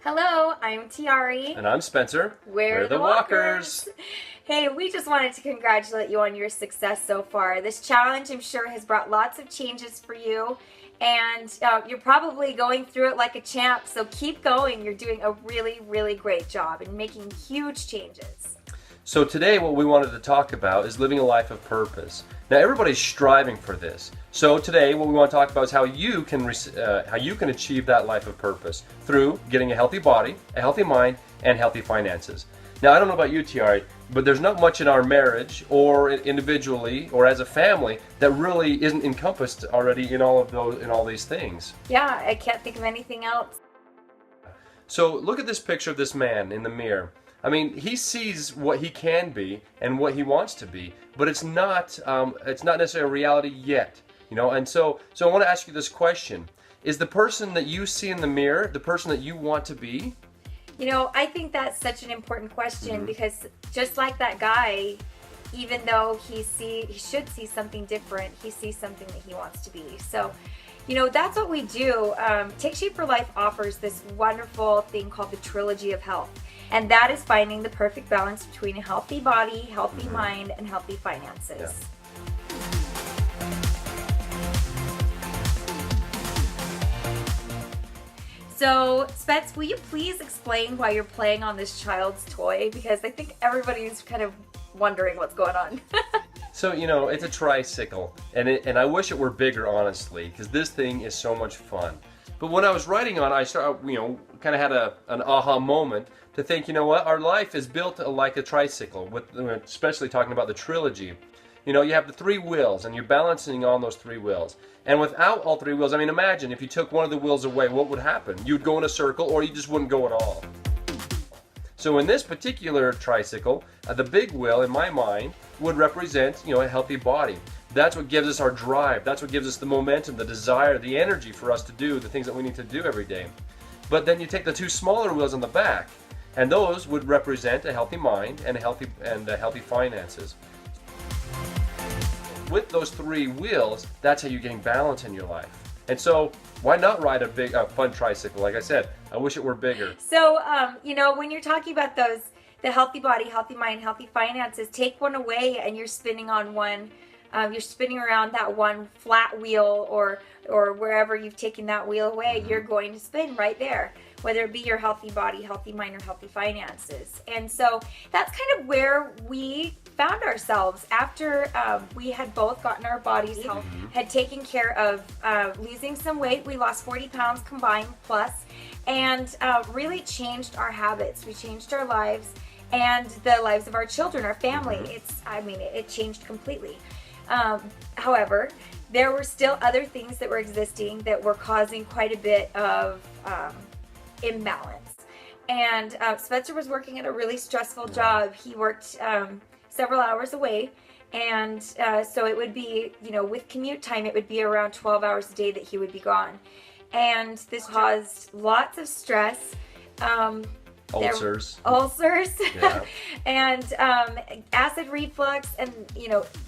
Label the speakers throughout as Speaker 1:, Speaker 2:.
Speaker 1: Hello, I'm Tiari.
Speaker 2: And I'm Spencer.
Speaker 1: We're the Walkers. Hey, we just wanted to congratulate you on your success so far. This challenge, I'm sure, has brought lots of changes for you, and you're probably going through it like a champ, so keep going. You're doing a really, really great job and making huge changes.
Speaker 2: So today what we wanted to talk about is living a life of purpose. Now everybody's striving for this. So today what we want to talk about is how you can achieve that life of purpose through getting a healthy body, a healthy mind, and healthy finances. Now I don't know about you, Tiari, but there's not much in our marriage or individually or as a family that really isn't encompassed already in all these things.
Speaker 1: Yeah, I can't think of anything else.
Speaker 2: So look at this picture of this man in the mirror. I mean, he sees what he can be and what he wants to be, but it's not necessarily a reality yet, And so I want to ask you this question: is the person that you see in the mirror the person that you want to be?
Speaker 1: I think that's such an important question because just like that guy, even though he should see something different, he sees something that he wants to be. So, that's what we do. Take Shape for Life offers this wonderful thing called the Trilogy of Health. And that is finding the perfect balance between a healthy body, healthy mind, and healthy finances.
Speaker 2: Yeah.
Speaker 1: So, Spence, will you please explain why you're playing on this child's toy? Because I think everybody's kind of wondering what's going on.
Speaker 2: So, it's a tricycle, and I wish it were bigger, honestly, because this thing is so much fun. But when I was writing on it, I started, kind of had an aha moment to think, our life is built like a tricycle, especially talking about the trilogy. You have the three wheels, and you're balancing on those three wheels. And without all three wheels, imagine if you took one of the wheels away, what would happen? You'd go in a circle, or you just wouldn't go at all. So in this particular tricycle, the big wheel, in my mind, would represent, a healthy body. That's what gives us our drive. That's what gives us the momentum, the desire, the energy for us to do the things that we need to do every day. But then you take the two smaller wheels on the back, and those would represent a healthy mind and healthy finances. With those three wheels, that's how you're getting balance in your life. And so, why not ride a big, fun tricycle? Like I said, I wish it were bigger.
Speaker 1: So, when you're talking about the healthy body, healthy mind, healthy finances, take one away and you're spinning on one. You're spinning around that one flat wheel or wherever you've taken that wheel away, you're going to spin right there, whether it be your healthy body, healthy mind, or healthy finances. And so that's kind of where we found ourselves after we had both gotten our bodies health, had taken care of losing some weight. We lost 40 pounds combined plus, and really changed our habits. We changed our lives and the lives of our children, our family. It changed completely. However, there were still other things that were existing that were causing quite a bit of imbalance. And Spencer was working at a really stressful job. He worked several hours away, and so it would be, with commute time, it would be around 12 hours a day that he would be gone. And this caused lots of stress.
Speaker 2: Ulcers.
Speaker 1: Yeah. And acid reflux, and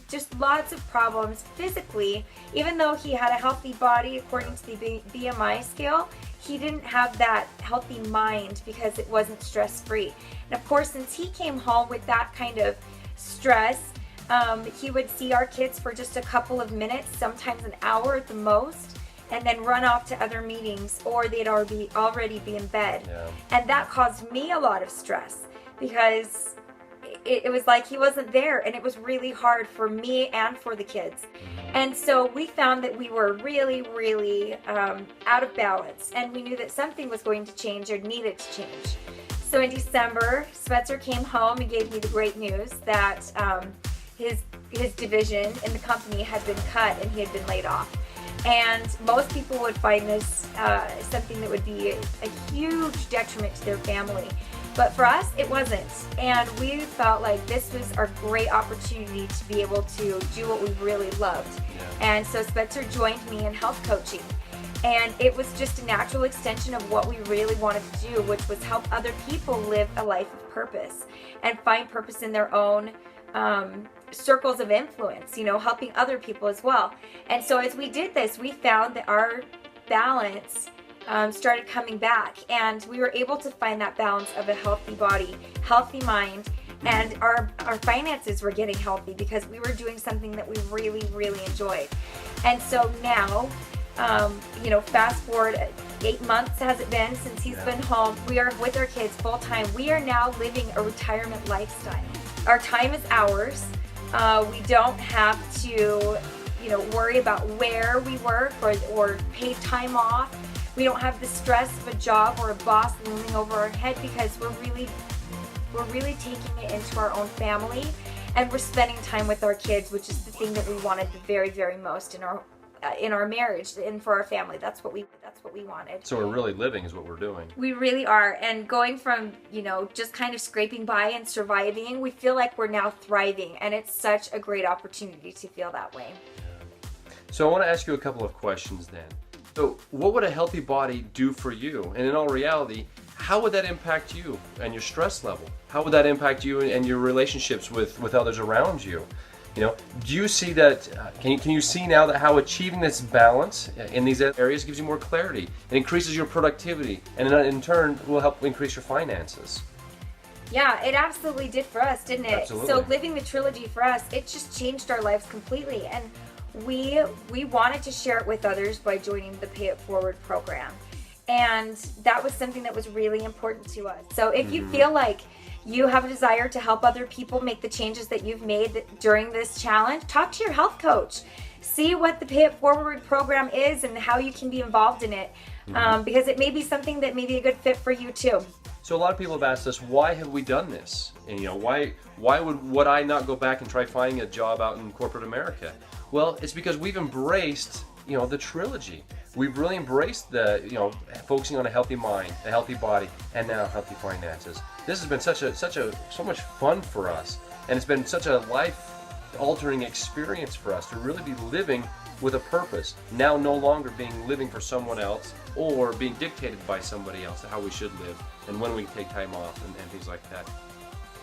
Speaker 1: just lots of problems physically. Even though he had a healthy body according to the BMI scale, he didn't have that healthy mind because it wasn't stress-free. And of course, since he came home with that kind of stress, he would see our kids for just a couple of minutes, sometimes an hour at the most, and then run off to other meetings, or they'd already be in bed.
Speaker 2: Yeah.
Speaker 1: And that caused me a lot of stress because it was like he wasn't there, and it was really hard for me and for the kids. And so we found that we were really, really out of balance, and we knew that something was going to change or needed to change. So in December, Spencer came home and gave me the great news that his division in the company had been cut and he had been laid off. And most people would find this something that would be a huge detriment to their family. But for us, it wasn't. And we felt like this was our great opportunity to be able to do what we really loved.
Speaker 2: Yeah.
Speaker 1: And so Spencer joined me in health coaching. And it was just a natural extension of what we really wanted to do, which was help other people live a life of purpose and find purpose in their own circles of influence, helping other people as well. And so as we did this, we found that our balance started coming back, and we were able to find that balance of a healthy body, healthy mind, and our finances were getting healthy because we were doing something that we really, really enjoyed. And so now, fast forward 8 months has it been since he's been home. We are with our kids full time. We are now living a retirement lifestyle. Our time is ours. We don't have to, worry about where we work or pay time off. We don't have the stress of a job or a boss looming over our head because we're really taking it into our own family, and we're spending time with our kids, which is the thing that we wanted the very, very most in our marriage and for our family. That's what we wanted.
Speaker 2: So we're really living is what we're doing.
Speaker 1: We really are. And going from, just kind of scraping by and surviving, we feel like we're now thriving, and it's such a great opportunity to feel that way.
Speaker 2: So I want to ask you a couple of questions then. So what would a healthy body do for you? And in all reality, how would that impact you and your stress level? How would that impact you and your relationships with others around you? Do you see that, can you see now that how achieving this balance in these areas gives you more clarity? It increases your productivity, and in turn will help increase your finances.
Speaker 1: Yeah, it absolutely did for us, didn't it?
Speaker 2: Absolutely.
Speaker 1: So living the Trilogy for us, it just changed our lives completely. And we wanted to share it with others by joining the Pay It Forward program. And that was something that was really important to us. So if you feel like you have a desire to help other people make the changes that you've made during this challenge, talk to your health coach. See what the Pay It Forward program is and how you can be involved in it, because it may be something that may be a good fit for you too.
Speaker 2: So a lot of people have asked us, why have we done this? And why would I not go back and try finding a job out in corporate America? Well, it's because we've embraced the Trilogy. We've really embraced the focusing on a healthy mind, a healthy body, and now healthy finances. This has been so much fun for us, and it's been such a life-altering experience for us to really be living with a purpose. Now no longer living for someone else or being dictated by somebody else how we should live and when we take time off and things like that.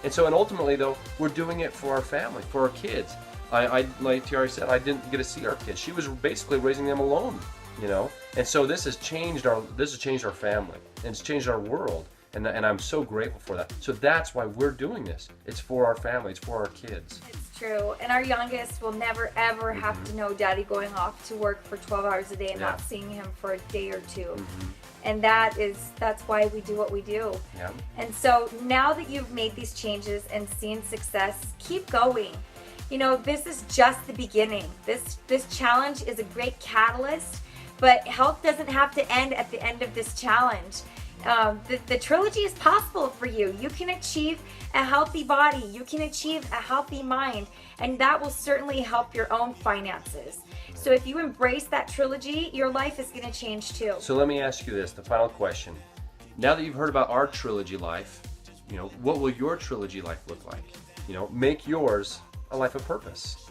Speaker 2: And ultimately though, we're doing it for our family, for our kids. Like Tiara said, I didn't get to see our kids. She was basically raising them alone, And so this has changed our family, and it's changed our world, and I'm so grateful for that. So that's why we're doing this. It's for our family. It's for our kids.
Speaker 1: It's true. And our youngest will never ever have to know Daddy going off to work for 12 hours a day and not seeing him for a day or two. And that's why we do what we do.
Speaker 2: Yeah.
Speaker 1: And so now that you've made these changes and seen success, keep going. This is just the beginning. This challenge is a great catalyst, but health doesn't have to end at the end of this challenge. The Trilogy is possible for you. You can achieve a healthy body. You can achieve a healthy mind, and that will certainly help your own finances. So if you embrace that Trilogy, your life is going to change too.
Speaker 2: So let me ask you this, the final question. Now that you've heard about our Trilogy life, what will your Trilogy life look like? Make yours a life of purpose.